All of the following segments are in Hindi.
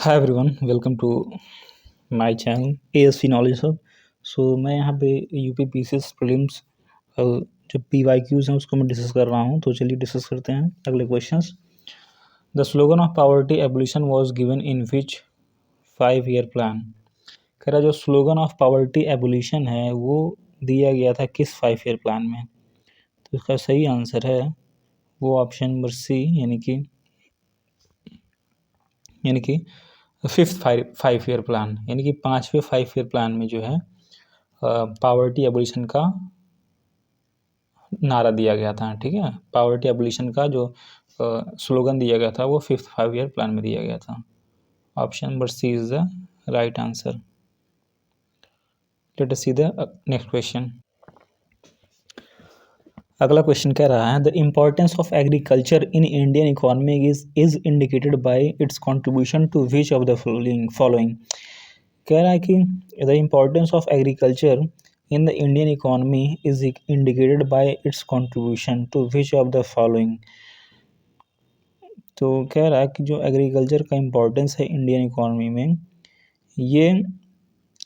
Hi everyone, welcome to my channel ASC knowledge hub. So मैं यहाँ पे यूपी पीसीएस प्रीलिम्स जो PYQs हैं उसको मैं डिस्कस कर रहा हूँ। तो चलिए डिस्कस करते हैं अगले questions. The slogan of poverty abolition was given in which 5 year plan. कह रहा जो स्लोगन ऑफ पॉवर्टी एबोलिशन है वो दिया गया था किस 5 ईयर प्लान में। तो इसका सही आंसर है वो ऑप्शन नंबर सी, यानी कि फिफ्थ 5 ईयर प्लान, यानी कि 5वें 5 ईयर प्लान में जो है पावर्टी एबोलिशन का नारा दिया गया था। ठीक है, पावर्टी एबोलिशन का जो स्लोगन दिया गया था वो फिफ्थ 5 ईयर प्लान में दिया गया था। Option number C is the right answer. Let us see the next question. अगला क्वेश्चन कह रहा है the importance of agriculture in Indian economy is indicated by its contribution to which of the following. कह रहा है कि the importance of agriculture in the Indian economy is indicated by its contribution to which of the following. तो कह रहा है कि जो एग्रीकल्चर का इम्पोर्टेंस है इंडियन इकोनॉमी में ये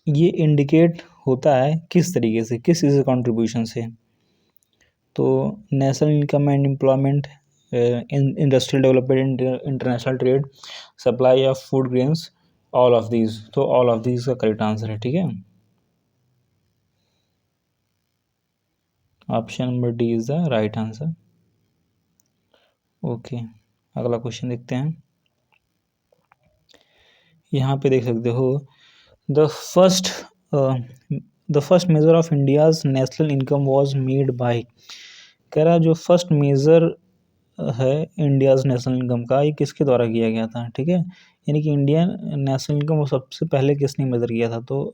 इंडिकेट होता है किस तरीके से, किस चीज़ कंट्रीब्यूशन से। तो national income and employment, industrial development, international trade, supply of food grains, all of these. तो ऑल ऑफ दीज का करेक्ट आंसर है। ठीक है, option number D is the right answer. Okay, अगला क्वेश्चन देखते हैं। यहाँ पे देख सकते हो the first measure of India's national income was made by. कह रहा है जो फर्स्ट मेजर है इंडियाज नेशनल इनकम का ये किसके द्वारा किया गया था। ठीक है, यानी कि इंडियन नेशनल इनकम वो सबसे पहले किसने मेजर किया था। तो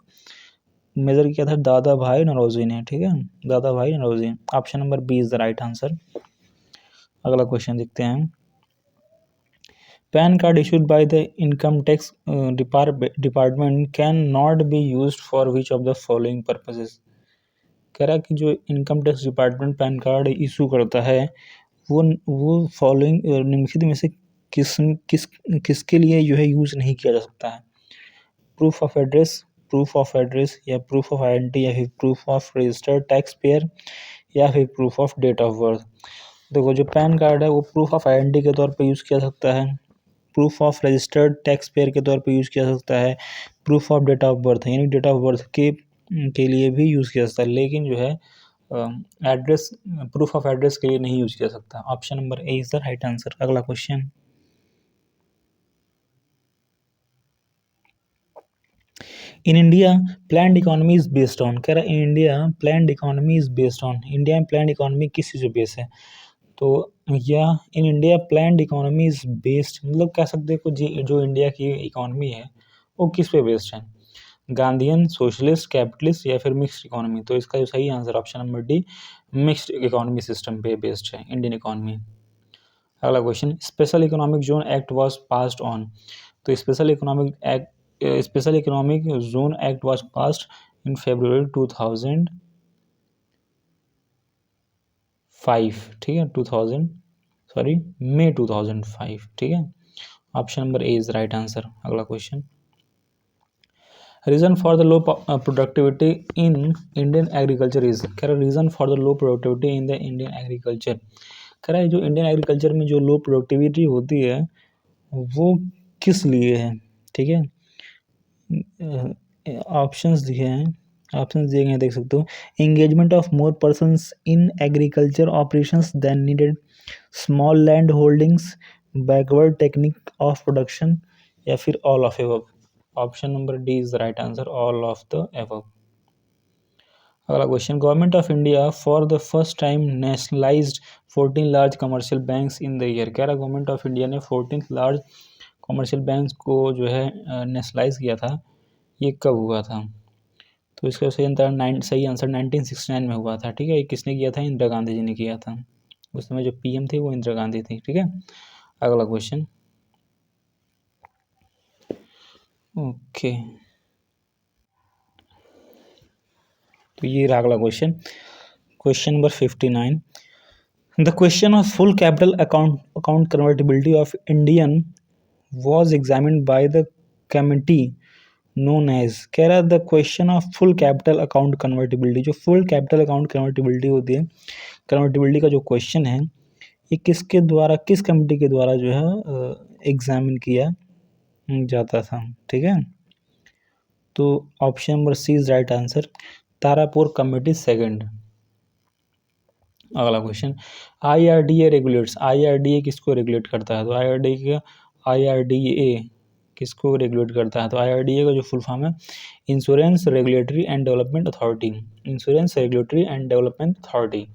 मेजर किया था दादा भाई नौरोजी ने। ठीक है, Dadabhai Naoroji. Option number B is the right answer. अगला क्वेश्चन देखते हैं। PAN card issued by the income tax department can not be used for which of the following purposes। कह रहा है कि जो income tax department pan card issue करता है वो फॉलोइंग निम्नलिखित में से किसके लिए जो है यूज़ नहीं किया जा सकता है। प्रूफ ऑफ एड्रेस या प्रूफ ऑफ आइडेंटिटी या फिर proof of registered taxpayer या फिर proof of date of birth. देखो जो पैन कार्ड है वो प्रूफ ऑफ आइडेंटिटी के तौर पे यूज़ किया जा सकता है, proof of registered taxpayer के तौर पे यूज़ किया जा सकता है, proof of date of birth यानी डेट ऑफ बर्थ के लिए भी यूज़ किया जा सकता है, लेकिन जो है एड्रेस, प्रूफ ऑफ एड्रेस के लिए नहीं यूज़ किया जा सकता। Option number A is the right answer. अगला question. In India planned economy is based on. कह रहा है in India planned economy is based on. India में प्लान्ड इकोनॉमी किस चीज़ पे बेस है। तो या in India planned economy is based, मतलब कह सकते हैं कि जो इंडिया की इकोनॉमी है वो किस पे बेस्ड है, गांधीयन, सोशलिस्ट, कैपिटलिस्ट या फिर मिक्स्ड इकोनॉमी। तो इसका जो सही answer option number D, mixed economy system पे बेस्ड है इंडियन इकोनॉमी। अगला question, special economic zone act was passed on. तो special economic zone act was passed in February 2005। ठीक है, May 2005। ठीक है, option number A is right answer. अगला question, reason for the low productivity in Indian agriculture is. कह रहा है reason for the low productivity in the Indian agriculture. कह रहा है जो इंडियन एग्रीकल्चर में जो लो प्रोडक्टिविटी होती है वो किस लिए है। ठीक है, ऑप्शंस दिए हैं, देख सकते हो। Engagement of more persons in agriculture operations than needed, small land holdings, backward technique of production या फिर all of above. Option number D is the right answer, all of the above. अगला question, government of India for the first time nationalised 14 large commercial banks in the year. कह रहा गवर्नमेंट ऑफ इंडिया ने 14 लार्ज कमर्शियल बैंक्स को जो है नेशनलाइज किया था, ये कब हुआ था। तो इसका सही आंसर 1969 में हुआ था। ठीक है, ये किसने किया था, इंदिरा गांधी जी ने किया था। उस समय जो PM थे वो इंदिरा गांधी थी। ठीक है, अगला क्वेश्चन। ओके, तो ये रहा अगला question number 59। The question of full capital account convertibility of Indian was examined by the committee known as, कह रहा है the question of full capital account convertibility, जो फुल कैपिटल अकाउंट कन्वर्टिबिलिटी होती है, कन्वर्टिबिलिटी का जो क्वेश्चन है ये किसके द्वारा, किस कमिटी के द्वारा जो है एग्जामिन किया जाता था, ठीक है। तो option number C is right answer, Tarapur committee second. अगला क्वेश्चन, IRDA रेगुलेट्स, IRDA किसको रेगुलेट करता है, तो IRDA किसको रेगुलेट करता है, तो IRDA का जो फुल फॉर्म है insurance regulatory and development authority, insurance regulatory and development authority.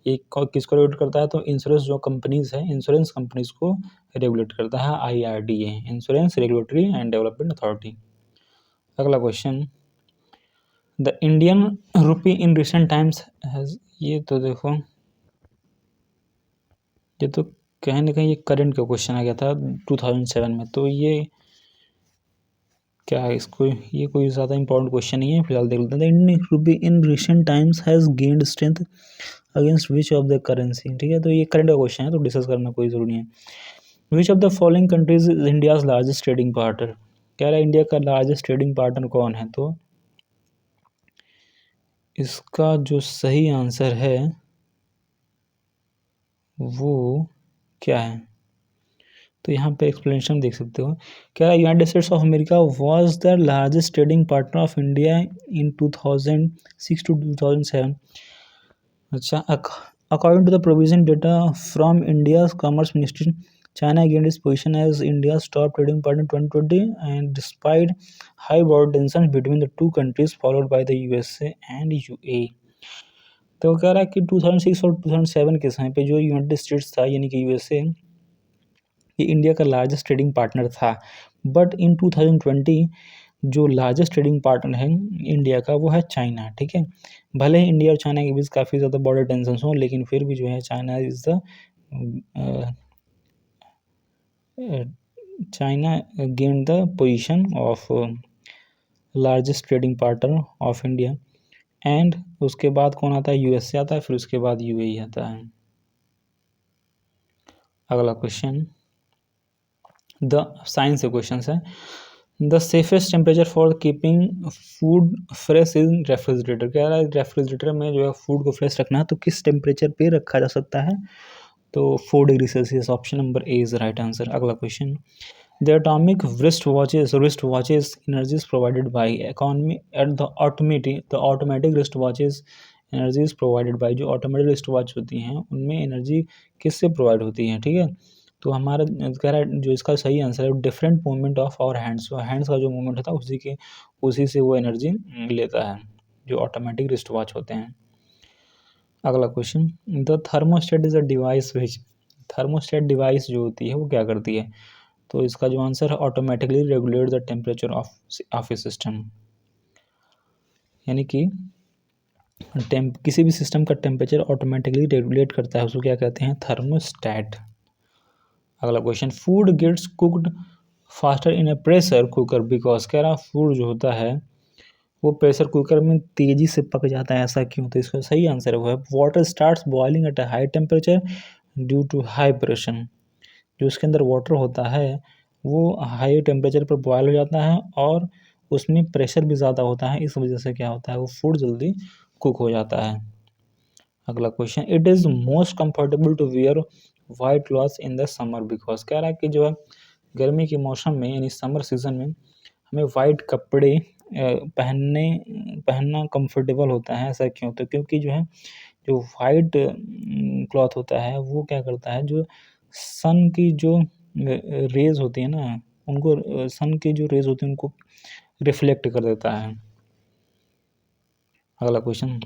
ये किसको रेगुलेट करता है, तो इंश्योरेंस जो कंपनीज है, इंश्योरेंस कंपनीज को रेगुलेट करता है IRDA, insurance regulatory and development authority. अगला question, the Indian rupee in recent times has, ये तो देखो ये तो कहीं ना कहीं ये करंट का क्वेश्चन आ गया था 2007 में, तो ये क्या है, इसको ये कोई ज़्यादा इंपॉर्टेंट क्वेश्चन नहीं है, फिलहाल देख लेते हैं। The Indian rupee in recent times has gained strength against which of the currency, ठीक है, तो ये करंट का क्वेश्चन है तो डिस्कस करना कोई ज़रूरी नहीं है। विच of the following countries is India's largest trading partner, कह रहा है इंडिया का लार्जेस्ट ट्रेडिंग पार्टनर कौन है, तो इसका जो सही आंसर है वो क्या है, तो यहाँ पे एक्सप्लेनेशन देख सकते हो, क्या United States of America was the largest trading partner of India in 2006 to 2007। अच्छा, according to the provision data from India commerce ministry, China gained its position as India's top trading partner 2020 and despite high border tension between the two countries followed by the USA and UAE। तो कह रहा है कि 2006 और 2007 के समय पे जो यूनाइटेड स्टेट्स था यानी कि USA, ये इंडिया का लार्जेस्ट ट्रेडिंग पार्टनर था, बट इन 2020 जो लार्जेस्ट ट्रेडिंग पार्टनर है इंडिया का वो है चाइना, ठीक है। भले ही इंडिया और चाइना के बीच काफ़ी ज़्यादा बॉर्डर टेंशन हो, लेकिन फिर भी जो है China is the China gain the position of largest trading partner of India, and उसके बाद कौन आता है, USA आता है, फिर उसके बाद UAE आता है। अगला क्वेश्चन, द साइंस से क्वेश्चन है, the safest temperature for keeping food fresh in refrigerator, कह रहा है रेफ्रिजरेटर में जो है फूड को फ्रेश रखना है तो किस टेम्परेचर पे रखा जा सकता है, तो 4 degree Celsius, option number A is right answer. अगला question, the atomic wrist watches energy is provided by economy at the automatic wrist watches energy is provided by, जो ऑटोमेटिक रिस्ट वॉच होती हैं उनमें एनर्जी किससे प्रोवाइड होती है, ठीक है। तो हमारा कह रहा है जो इसका सही आंसर है different movement of our hands, hands का जो मूवमेंट होता है उसी से वो एनर्जी लेता है जो ऑटोमेटिक रिस्ट वॉच होते हैं। अगला question, the thermostat is a device which, thermostat device जो होती है वो क्या करती है, तो इसका जो आंसर है automatically regulate the temperature of A system, यानी कि किसी भी सिस्टम का टेम्परेचर ऑटोमेटिकली रेगुलेट करता है, उसको क्या कहते हैं, थर्मोस्टेट। अगला question, food gets cooked faster in a pressure cooker because, कह रहा फूड जो होता है वो प्रेशर कुकर में तेजी से पक जाता है, ऐसा क्यों, तो इसका सही आंसर है वो है water starts boiling at a high temperature due to high pressure, जो उसके अंदर वाटर होता है वो हाई टेम्परेचर पर बॉयल हो जाता है और उसमें प्रेशर भी ज़्यादा होता है, इस वजह से क्या होता है वो फूड जल्दी कुक हो जाता है। अगला question, it is most comfortable to wear white clothes in the summer because, कह रहा है कि जो है गर्मी के मौसम में यानी समर सीजन में हमें वाइट कपड़े पहनना कंफर्टेबल होता है, ऐसा क्यों, तो क्योंकि जो है जो वाइट क्लॉथ होता है वो क्या करता है, जो सन की जो रेज होती है ना उनको, सन की जो रेज होती है उनको रिफ्लेक्ट कर देता है। अगला question,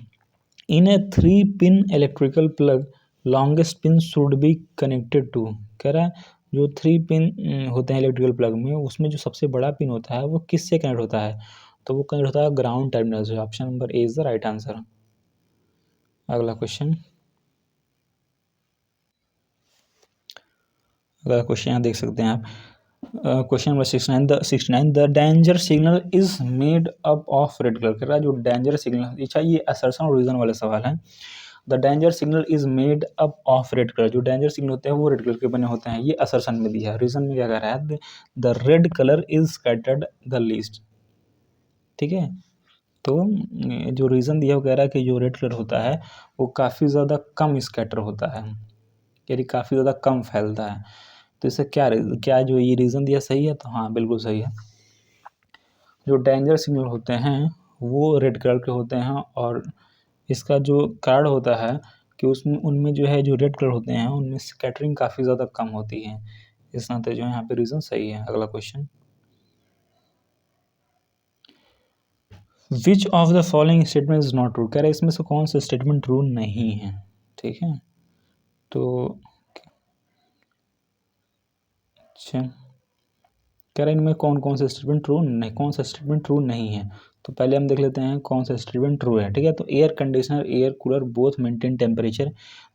in a 3 pin electrical plug longest pin should be connected to, कह रहा है जो 3 पिन होते हैं इलेक्ट्रिकल प्लग में उसमें जो सबसे बड़ा पिन होता है वो किससे कनेक्ट होता है, तो वो कनेक्ट होता है ग्राउंड टर्मिनल से, option number A is the right answer. अगला क्वेश्चन, यहाँ देख सकते हैं आप, question number 69 the danger signal is made up of red colour, कह रहा है जो डेंजर सिग्नल, अच्छा ये असर्शन और रीजन वाले सवाल हैं, the danger signal is made up of red colour, जो डेंजर सिग्नल होते हैं वो रेड कलर के बने होते हैं, ये असर्शन में दिया है। रीजन में क्या कह रहा है, the red colour is scattered the least, ठीक है। तो जो रीज़न दिया वो कह रहा है कि जो रेड कलर होता है वो काफ़ी ज़्यादा कम स्कैटर होता है, यानी काफ़ी ज़्यादा कम फैलता है। तो इससे क्या जो ये रीज़न दिया सही है, तो हाँ बिल्कुल सही है। जो डेंजर सिग्नल होते हैं वो रेड कलर के होते हैं, और इसका जो कारण होता है कि उसमें उनमें जो है जो रेड कलर होते हैं उनमें स्कैटरिंग काफ़ी ज़्यादा कम होती है, इस नाते जो है यहाँ पे रीज़न सही है। अगला question, which of the following statement is not true, कह रहे इसमें से कौन सा स्टेटमेंट ट्रू नहीं है, ठीक है। तो अच्छा, कह रहे इनमें कौन कौन सा स्टेटमेंट ट्रू नहीं, कौन सा स्टेटमेंट ट्रू नहीं है। तो पहले हम देख लेते हैं कौन सा स्टेटमेंट ट्रू है, ठीक है। तो air conditioner air cooler both maintain temperature,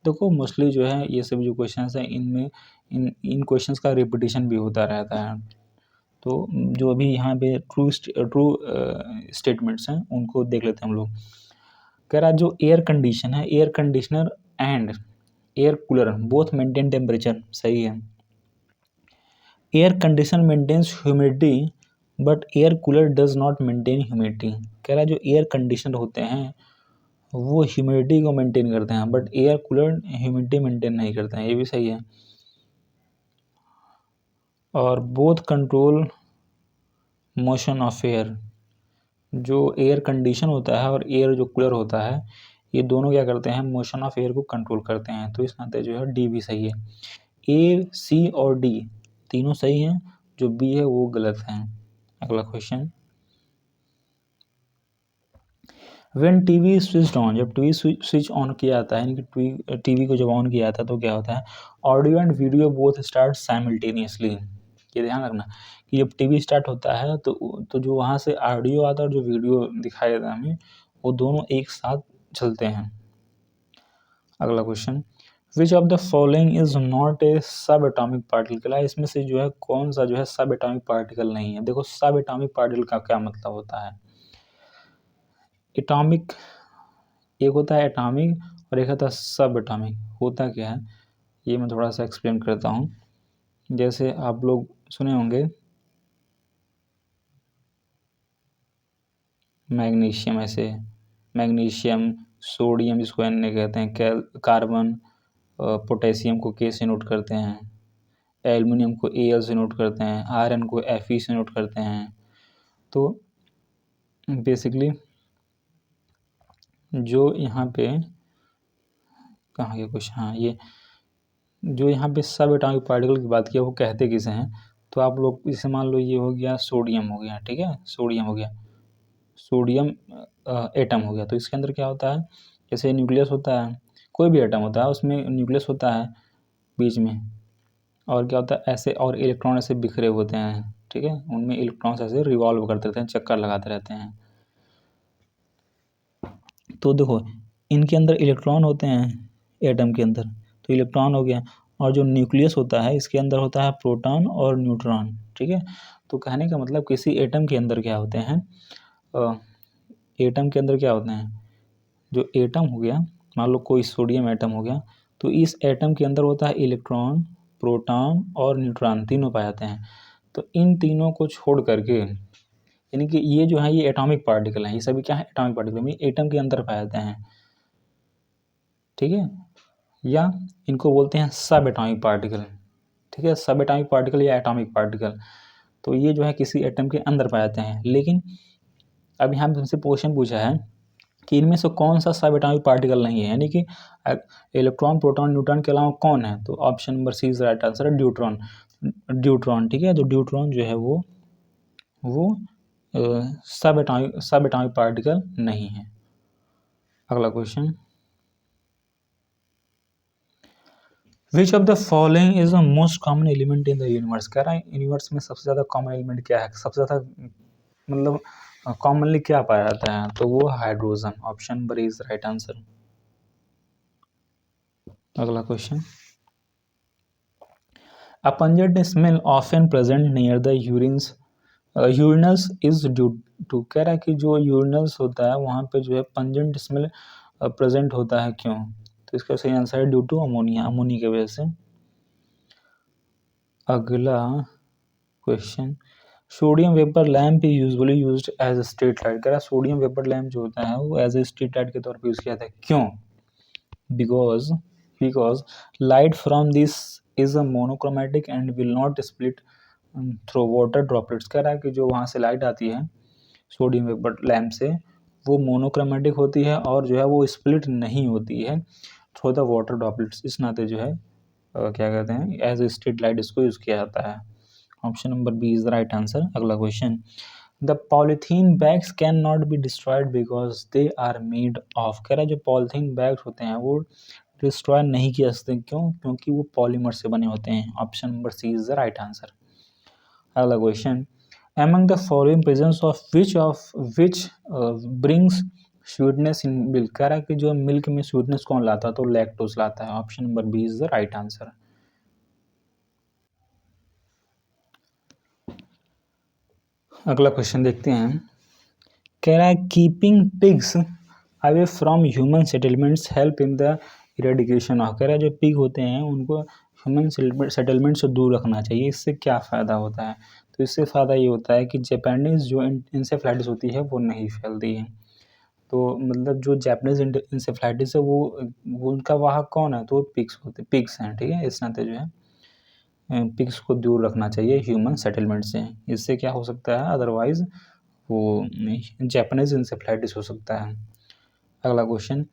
देखो मोस्टली जो है ये सब जो क्वेश्चन है इनमें इन क्वेश्चंस का रिपीटिशन भी होता रहता है। तो जो अभी यहाँ पे ट्रू स्टेटमेंट्स हैं उनको देख लेते हैं हम लोग। कह रहा जो एयर कंडीशन है, air conditioner and air cooler both maintain temperature, सही है। Air condition maintains humidity but air cooler does not maintain humidity, कह रहा जो एयर कंडीशनर होते हैं वो ह्यूमिडिटी को मेंटेन करते हैं, but air cooler humidity maintain नहीं करते हैं, ये भी सही है। और both control motion of air, जो एयर कंडीशन होता है और एयर जो कूलर होता है ये दोनों क्या करते हैं, मोशन ऑफ एयर को कंट्रोल करते हैं। तो इस नाते जो है डी भी सही है। ए सी और डी तीनों सही हैं, जो बी है वो गलत है। अगला question, when TV switch on, जब टीवी स्विच ऑन किया जाता है, यानी कि टीवी को जब ऑन किया जाता है तो क्या होता है, audio and video both start simultaneously, ये ध्यान रखना कि जब टीवी स्टार्ट होता है तो जो वहाँ से ऑडियो आता है और जो वीडियो दिखाई देता है हमें, वो दोनों एक साथ चलते हैं। अगला question, which of the following is not a सब एटॉमिक पार्टिकल, इसमें से जो है कौन सा जो है सब एटॉमिक पार्टिकल नहीं है। देखो सब एटॉमिक पार्टिकल का क्या मतलब होता है, एटॉमिक एक होता है एटॉमिक और एक होता है सब एटॉमिक, होता क्या है ये मैं थोड़ा सा एक्सप्लेन करता हूँ। जैसे आप लोग सुने होंगे मैग्नीशियम, ऐसे मैग्नीशियम, सोडियम जिसको Na कहते हैं, कार्बन पोटेशियम को K से नोट करते हैं, एल्युमिनियम को Al से नोट करते हैं, आयरन को Fe से नोट करते हैं। तो बेसिकली जो यहाँ पे कहाँ गया कुछ, हाँ ये जो यहाँ पे सब एटॉमिक पार्टिकल की बात किया वो कहते किसे हैं, तो आप लोग इसे मान लो ये हो गया सोडियम हो गया, ठीक है, सोडियम हो गया, सोडियम एटम हो गया। तो इसके अंदर क्या होता है, जैसे न्यूक्लियस होता है, कोई भी एटम होता है उसमें न्यूक्लियस होता है बीच में, और क्या होता है ऐसे, और इलेक्ट्रॉन ऐसे बिखरे होते हैं, ठीक है, उनमें इलेक्ट्रॉन्स ऐसे रिवॉल्व करते रहते हैं, चक्कर लगाते रहते हैं। तो देखो इनके अंदर इलेक्ट्रॉन होते हैं एटम के अंदर, तो इलेक्ट्रॉन हो गया, और जो न्यूक्लियस होता है इसके अंदर होता है प्रोटॉन और न्यूट्रॉन, ठीक है। तो कहने का मतलब किसी एटम के अंदर क्या होते हैं, एटम के अंदर क्या होते हैं, जो एटम हो गया, मान लो कोई सोडियम एटम हो गया, तो इस एटम के अंदर होता है इलेक्ट्रॉन, प्रोटॉन और न्यूट्रॉन, तीनों पाए जाते हैं। तो इन तीनों को छोड़ करके, यानी कि ये जो है ये एटॉमिक पार्टिकल हैं, ये सभी क्या है एटॉमिक पार्टिकल, ये एटम के अंदर पाए जाते हैं, ठीक है, या इनको बोलते हैं सब एटॉमिक पार्टिकल, ठीक है, सब एटॉमिक पार्टिकल या एटॉमिक पार्टिकल। तो ये जो है किसी एटम के अंदर पाए जाते हैं। लेकिन अब यहाँ पे तुमसे क्वेश्चन पूछा है कि इनमें से कौन सा सब एटॉमिक पार्टिकल नहीं है, यानी कि इलेक्ट्रॉन प्रोटॉन न्यूट्रॉन के अलावा कौन है, तो option number C is right answer है ड्यूट्रॉन, ड्यूट्रॉन, ठीक है। तो ड्यूट्रॉन जो है वो सब एटॉमिक पार्टिकल नहीं है। अगला question, which of the following is the most common element in the universe, कह रहा है यूनिवर्स में सबसे ज़्यादा कॉमन एलिमेंट क्या है, सबसे ज़्यादा मतलब कॉमनली क्या पाया जाता है, तो वो hydrogen, option number is right answer. अगला question, a pungent smell often present near the urinals is due to, कह रहा है कि जो यूरिनस होता है वहाँ पे जो है पंजेंट स्मेल प्रेजेंट होता है, क्यों, तो इसका सही आंसर है ड्यू टू अमोनिया, अमोनिया की वजह से। अगला question, sodium vapour lamp usually used as a street light. कह रहा सोडियम वेपर लैम्प जो होता है वो एज ए स्ट्रीट लाइट के तौर पे यूज किया जाता है, क्यों? Because light from this is a monochromatic and will not split through water droplets. कह रहा है कि जो वहाँ से लाइट आती है सोडियम वेपर लैम्प से वो मोनोक्रोमेटिक होती है और जो है वो स्प्लिट नहीं होती है थ्रू द वाटर ड्रॉपलेट्स। इस नाते जो है क्या कहते हैं एज ए स्ट्रीट लाइट इसको यूज़ किया जाता है। Option number B is the right answer. अगला question, the polythene bags can not be destroyed because they are made of. कह रहा है जो पॉलीथीन बैग्स होते हैं वो डिस्ट्रॉय नहीं किया जा सकते, क्यों? क्योंकि वो पॉलीमर से बने होते हैं। Option number C is the right answer. अगला question, among the following presence of which brings sweetness in milk। कह रहा है कि जो मिल्क में स्वीटनेस कौन लाता है, तो लैक्टोज लाता है। Option number B is the right answer. अगला क्वेश्चन देखते हैं, कह रहा है keeping pigs away from human settlements help in the eradication of. कह रहा है जो पिग होते हैं उनको ह्यूमन सेटलमेंट से दूर रखना चाहिए, इससे क्या फ़ायदा होता है? तो इससे फ़ायदा ये होता है कि जापानीज़ जो इंसेफ्लाइटिस होती है वो नहीं फैलती है। तो मतलब जो जापानीज़ इंसेफ्लाइटिस है वो उनका वाहक कौन है? तो पिग्स हैं, ठीक है। इस नाते जो है पिग्स को दूर रखना चाहिए ह्यूमन सेटलमेंट से, इससे क्या हो सकता है अदरवाइज वो जापानीज इंसेफ्लाइटिस हो सकता है। अगला question,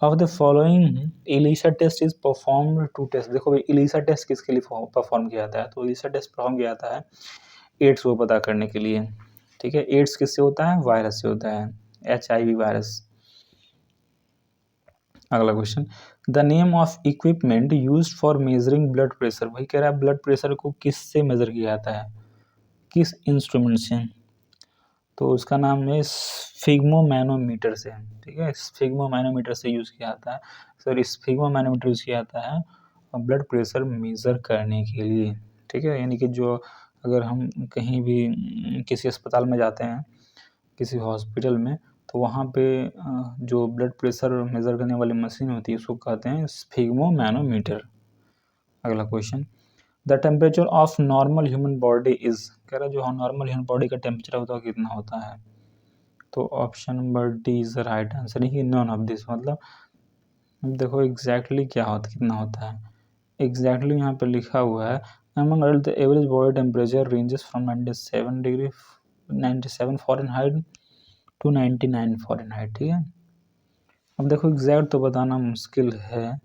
of the following ELISA test is perform to test. देखो भाई एलिसा टेस्ट किसके लिए परफॉर्म किया जाता है? तो एलिसा टेस्ट परफॉर्म किया जाता है एड्स को पता करने के लिए, ठीक है। एड्स किससे होता है? वायरस से होता है, HIV वायरस। अगला question, the name of equipment used for measuring blood pressure. वही कह रहा है ब्लड प्रेशर को किससे मेजर किया जाता है, किस इंस्ट्रूमेंट से? तो उसका नाम है स्फिग्मोमैनोमीटर से, ठीक है। स्फिग्मोमैनोमीटर से यूज़ किया जाता है सर, स्फिग्मोमैनोमीटर यूज़ किया जाता है ब्लड प्रेशर मेज़र करने के लिए, ठीक है। यानी कि जो अगर हम कहीं भी किसी अस्पताल में जाते हैं, किसी हॉस्पिटल में, तो वहाँ पे जो ब्लड प्रेशर मेज़र करने वाली मशीन होती है उसको कहते हैं स्फिग्मोमैनोमीटर। अगला question, the temperature of normal human body is. कह रहा है जो नॉर्मल ह्यूमन बॉडी का टेम्परेचर होता है कितना होता है? तो option number D is the right answer, he none of this. मतलब देखो एग्जैक्टली क्या होता कितना होता है, एग्जैक्टली यहाँ पे लिखा हुआ है among adult the average body temperature ranges from 97 degree 97 Fahrenheit to 99 Fahrenheit, ठीक है। अब देखो एग्जैक्ट तो बताना मुश्किल है,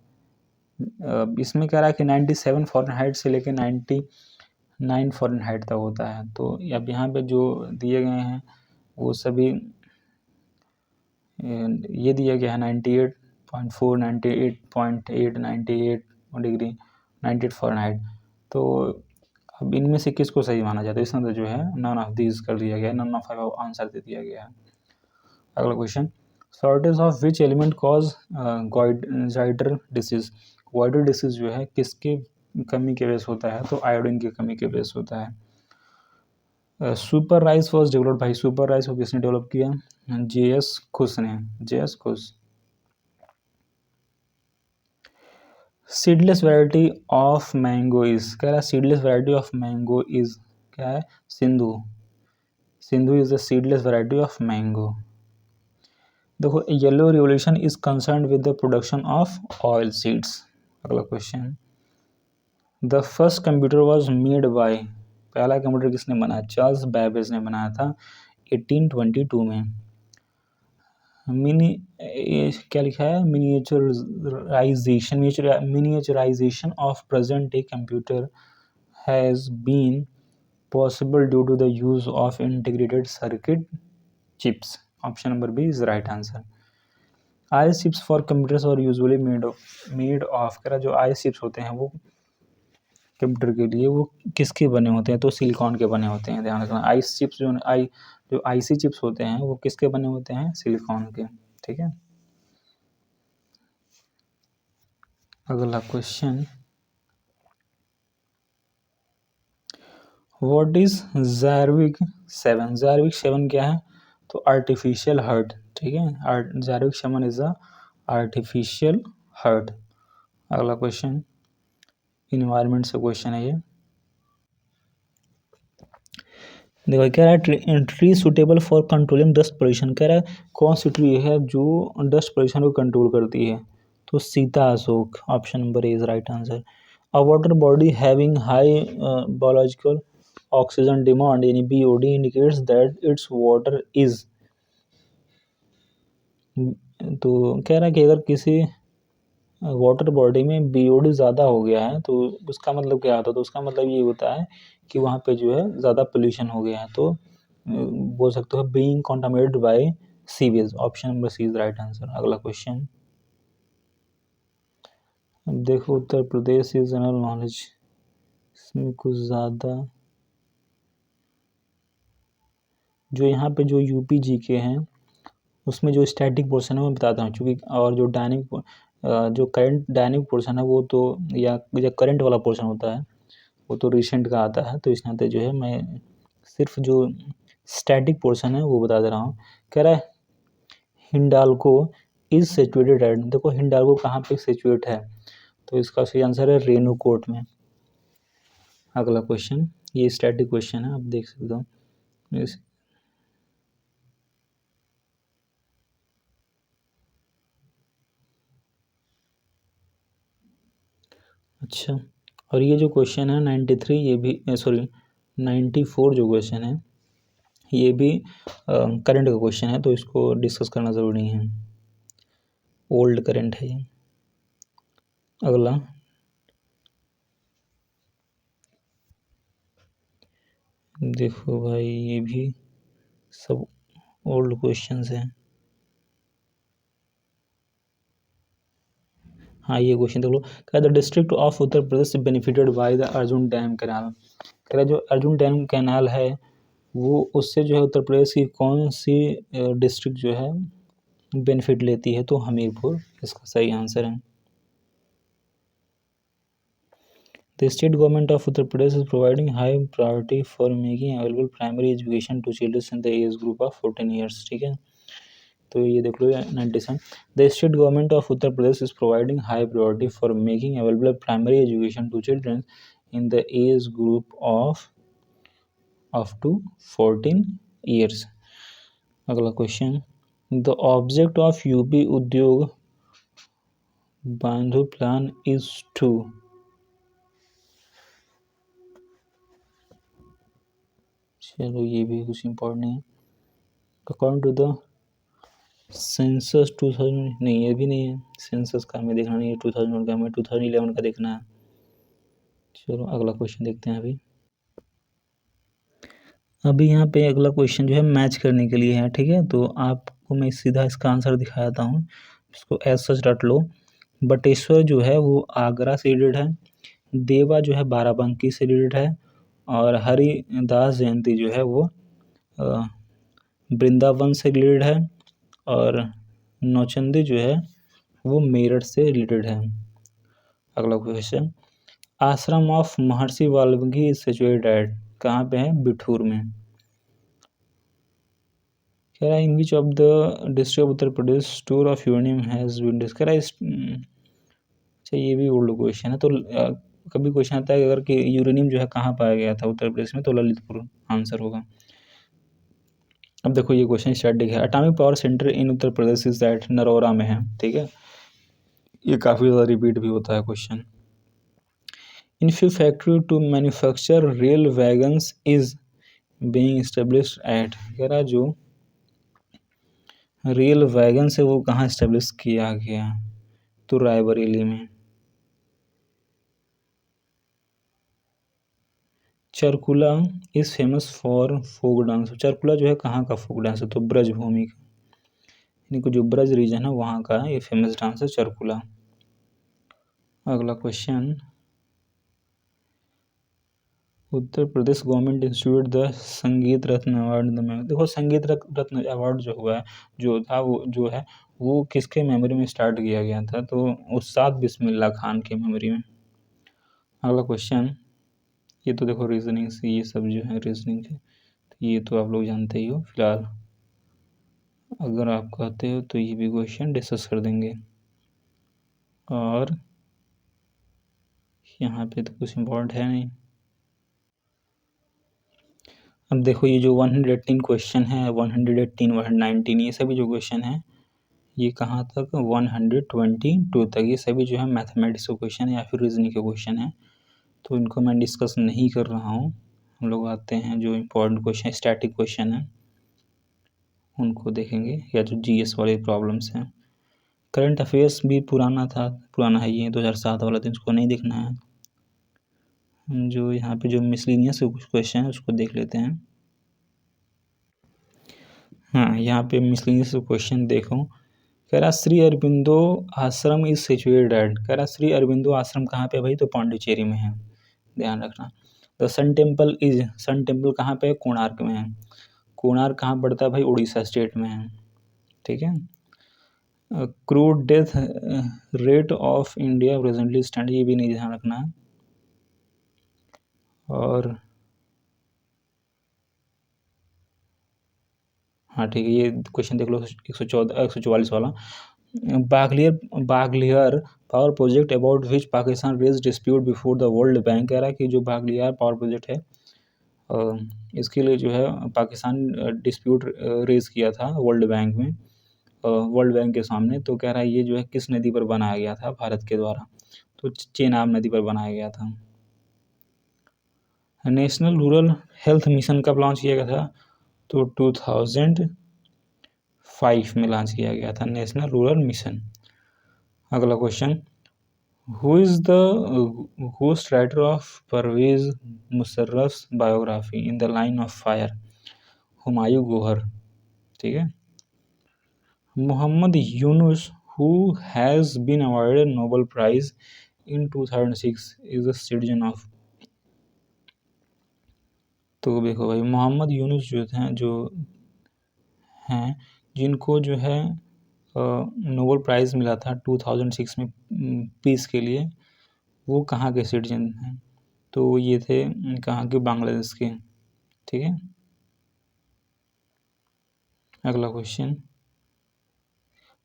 इसमें कह रहा है कि 97 फ़ारेनहाइट से लेकर 99 फ़ारेनहाइट तक होता है। तो अब यहाँ पे जो दिए गए हैं वो सभी ये दिया गया है 98.4 98.8 98 डिग्री 98 फ़ारेनहाइट। तो अब इनमें से किसको सही माना जाता है? इसमें तो जो है नन ऑफ दिस कर दिया गया है, नन ऑफ आंसर दे दिया गया है। अगला question, shortage of which element cause goitre disease. Goitre disease जो है किसके कमी के वजह से होता है? तो आयोडीन की कमी के वजह से होता है। सुपर राइस वॉज डेवलप्ड भाई, सुपर राइस को किसने डेवलप किया? JS खुश ने, JS Khush. Seedless variety of mango is. कह रहा है seedless variety of mango is क्या है? Sindhu. Sindhu is the seedless variety of mango. देखो yellow revolution is concern with the production of oil seeds. अगला question, the first computer was made by. पहला कंप्यूटर किसने बनाया? चार्ल्स बैबेज ने बनाया था 1822 में। क्या लिखा है? Miniaturisation of present day computer has been possible due to the use of integrated circuit chips. Option number B is right answer. I chips for computers और यूजुअली मेड ऑफ। कह रहा जो आई चिप्स होते हैं वो कंप्यूटर के लिए वो किसके बने होते हैं? तो सिलिकॉन के बने होते हैं, ध्यान रखना। आई चिप्स जो आईसी चिप्स होते हैं वो किसके बने होते हैं? सिलिकॉन के, ठीक है। अगला क्वेश्चन, व्हाट इज ज़ायरविक 7। ज़ायरविक 7 क्या है? तो आर्टिफिशियल हार्ट, ठीक है। ज़ायरविक 7 इज अ आर्टिफिशियल हर्ट। अगला क्वेश्चन इन्वायरमेंट से क्वेश्चन है ये। देखो कह रहा है tree suitable for controlling dust pollution, कह रहा है कौन सी ट्री है जो डस्ट पोल्यूशन को कंट्रोल करती है, तो Sita Ashok, option number A is right answer. A water body having high biological oxygen demand यानी BOD indicates that its water is, तो कह रहा है कि अगर किसी वाटर बॉडी में बीओडी ज़्यादा हो गया है तो उसका मतलब क्या होता है, तो उसका मतलब ये होता है कि वहाँ पे जो है ज़्यादा पोल्यूशन हो गया है, तो बोल सकते हो being contaminated by sewage, option number C is right answer. अगला क्वेश्चन अब देखो Uttar Pradesh is general knowledge, इसमें कुछ ज़्यादा जो यहाँ पे जो यूपी जी के हैं उसमें जो स्टैटिक पोर्शन है मैं बताता हूँ, चूँकि और जो डायनिक जो करंट डायनिक पोर्शन है वो तो या जो करंट वाला पोर्शन होता है वो तो रिसेंट का आता है, तो इस नाते जो है मैं सिर्फ जो स्टैटिक पोर्शन है वो बता दे रहा हूँ। कह रहा है हिंडाल्को इज सिचुएटेड एट, देखो हिंडाल्को कहाँ पे सिचुएट है, तो इसका सही आंसर है रेणुकूट में। अगला क्वेश्चन ये स्टैटिक क्वेश्चन है, आप देख सकते हो अच्छा, और ये जो क्वेश्चन है 93 ये भी सॉरी 94 जो क्वेश्चन है ये भी करंट का क्वेश्चन है, तो इसको डिस्कस करना ज़रूरी है, ओल्ड करंट है ये। अगला देखो भाई ये भी सब ओल्ड क्वेश्चंस हैं। हाँ ये क्वेश्चन देख लो, क्या the district of Uttar Pradesh benefited by the Arjun dam canal, कह रहा जो अर्जुन डैम कैनाल है वो उससे जो है उत्तर प्रदेश की कौन सी डिस्ट्रिक्ट जो है बेनिफिट लेती है, तो हमीरपुर इसका सही आंसर है। The state government of Uttar Pradesh is providing high priority for making available primary education to children in the age group of 14 years, ठीक है, तो ये देख लो 97। The state government of Uttar Pradesh is providing high priority for making available primary education to children in the age group of up to 14 years. अगला question the object of UP Udyog Bandhu plan is to, चलो ये भी कुछ इम्पोर्टेंट नहीं है। अकॉर्डिंग टू द सेंसस 2000 नहीं ये भी नहीं है, सेंसस का हमें देखना नहीं है 2001 का, हमें 2011 का देखना है। चलो अगला क्वेश्चन देखते हैं। अभी यहाँ पे अगला क्वेश्चन जो है मैच करने के लिए है, ठीक है, तो आपको मैं सीधा इसका आंसर दिखा देता हूँ, इसको एज सच रट लो। बटेश्वर जो है वो आगरा से रिलेटेड है, देवा जो है बाराबंकी से रिलेटेड है, और हरिदास जयंती जो है वो वृंदावन से रिलेटेड है, और नौचंदी जो है वो मेरठ से रिलेटेड है। अगला क्वेश्चन आश्रम of Maharshi Valmiki situated at, कहाँ पे है, बिठूर में। कह रहा है in which of the district of Uttar Pradesh tour of uranium has been discuss, कह रहा है अच्छा ये भी ओल्ड क्वेश्चन है, तो कभी क्वेश्चन आता है अगर कि यूरेनियम जो है कहाँ पाया गया था उत्तर प्रदेश में, तो ललितपुर आंसर होगा। अब देखो ये क्वेश्चन स्टैटिक है, atomic power centre in Uttar Pradesh is that Narora में है, ठीक है, ये काफ़ी ज़्यादा रिपीट भी होता है question. In few factory to manufacture rail wagons is being established at, कह रहा जो रेल वैगन से वो कहाँ इस्टेब्लिश किया गया, तो रायबरेली में। Charkula is famous for folk dance, Charkula जो है कहाँ का फोक डांस है, तो ब्रजभूमि का, यानी कि जो ब्रज रीजन है वहाँ का ये फेमस डांस है चरकुला। अगला question Uttar Pradesh government institute the संगीत रत्न अवार्ड में, देखो संगीत रत्न अवार्ड जो हुआ है जो था वो जो है वो किसके मेमोरी में स्टार्ट किया गया था, तो उस्ताद बिस्मिल्लाह खान के मेमोरी में। अगला क्वेश्चन ये तो देखो रीजनिंग से ये सब जो है रीजनिंग के, तो ये तो आप लोग जानते ही हो, फिलहाल अगर आप कहते हो तो ये भी क्वेश्चन डिस्कस कर देंगे। और यहाँ पे तो कुछ इम्पोर्टेंट है नहीं। अब देखो ये जो 118 क्वेश्चन है, 118, 119, ये सभी जो क्वेश्चन है ये कहाँ तक, 122 तक, ये सभी जो है मैथमेटिक्स के क्वेश्चन है या फिर रीजनिंग के क्वेश्चन है। तो इनको मैं डिस्कस नहीं कर रहा हूँ। हम लोग आते हैं जो इम्पोर्टेंट क्वेश्चन, स्टैटिक क्वेश्चन है उनको देखेंगे, या जो जीएस वाले प्रॉब्लम्स हैं। करंट अफेयर्स भी पुराना है ये 2007 वाला, तो इसको नहीं देखना है। जो यहाँ पे जो मिसलिनियस कुछ क्वेश्चन है उसको देख लेते हैं। हाँ, यहाँ पे मिसलिनियस क्वेश्चन देखो, कह रहा श्री अरबिंदो आश्रम इज सिचुएटेड एट, कह रहा श्री अरबिंदो आश्रम कहाँ पे भाई, तो पौंडीचेरी में है, ध्यान रखना। द सन टेम्पल कहाँ पे है, कोणार्क में है। कोणार्क कहाँ पड़ता है भाई, उड़ीसा स्टेट में है, ठीक है। Crude death rate of India presently stand, ये भी नहीं ध्यान रखना है। और हाँ ठीक है, ये क्वेश्चन देख लो 144 वाला। Baglihar power project about which Pakistan raise dispute before the world bank, कह रहा है कि जो बागलियर पावर प्रोजेक्ट है इसके लिए जो है पाकिस्तान डिस्प्यूट रेज किया था वर्ल्ड बैंक में, वर्ल्ड बैंक के सामने। तो कह रहा है ये जो है किस नदी पर बनाया गया था भारत के द्वारा, तो चेनाब नदी पर बनाया गया था। नेशनल रूरल हेल्थ मिशन कब लॉन्च किया गया था, तो 2005 में लॉन्च किया गया था नेशनल रूरल मिशन। अगला question, who is the ghost writer of Parvez Musharraf biography in the line of fire, Humayun Gohar, ठीक है। Mohammad Yunus who has been awarded Nobel prize in 2006 is a citizen of, तो देखो भाई मोहम्मद यूनुस जो हैं जिनको जो है नोबेल प्राइज़ मिला था 2006 में पीस के लिए, वो कहाँ के सिटीजन हैं, तो ये थे कहाँ के, बांग्लादेश के, ठीक है। अगला question,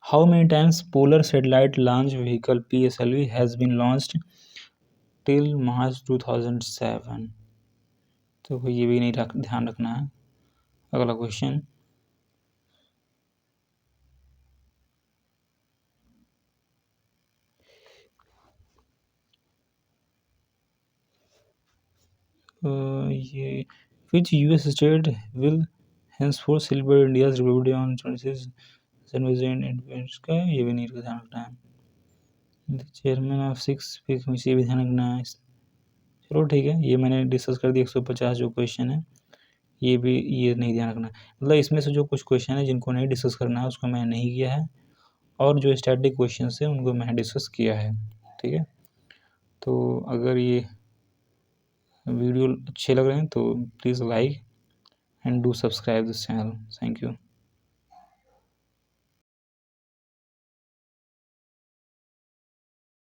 how many times polar satellite launch vehicle PSLV has been launched till March 2007, तो ये भी नहीं ध्यान रखना है। अगला क्वेश्चन, ये which US state will henceforth celebrate India's Republic Day on 26 January independence का, ये भी नहीं ध्यान रखना है। चेयरमैन ऑफ 6 ये भी ध्यान रखना है। चलो ठीक है, ये मैंने डिस्कस कर दिया 150 जो क्वेश्चन है, ये नहीं ध्यान रखना है। मतलब इसमें से जो कुछ क्वेश्चन है जिनको नहीं डिस्कस करना है उसको मैंने नहीं किया है, और जो स्टैटिक क्वेश्चन है उनको मैंने डिस्कस किया है, ठीक है। तो अगर ये वीडियो अच्छे लग रहे हैं तो please like and do subscribe this channel. Thank you.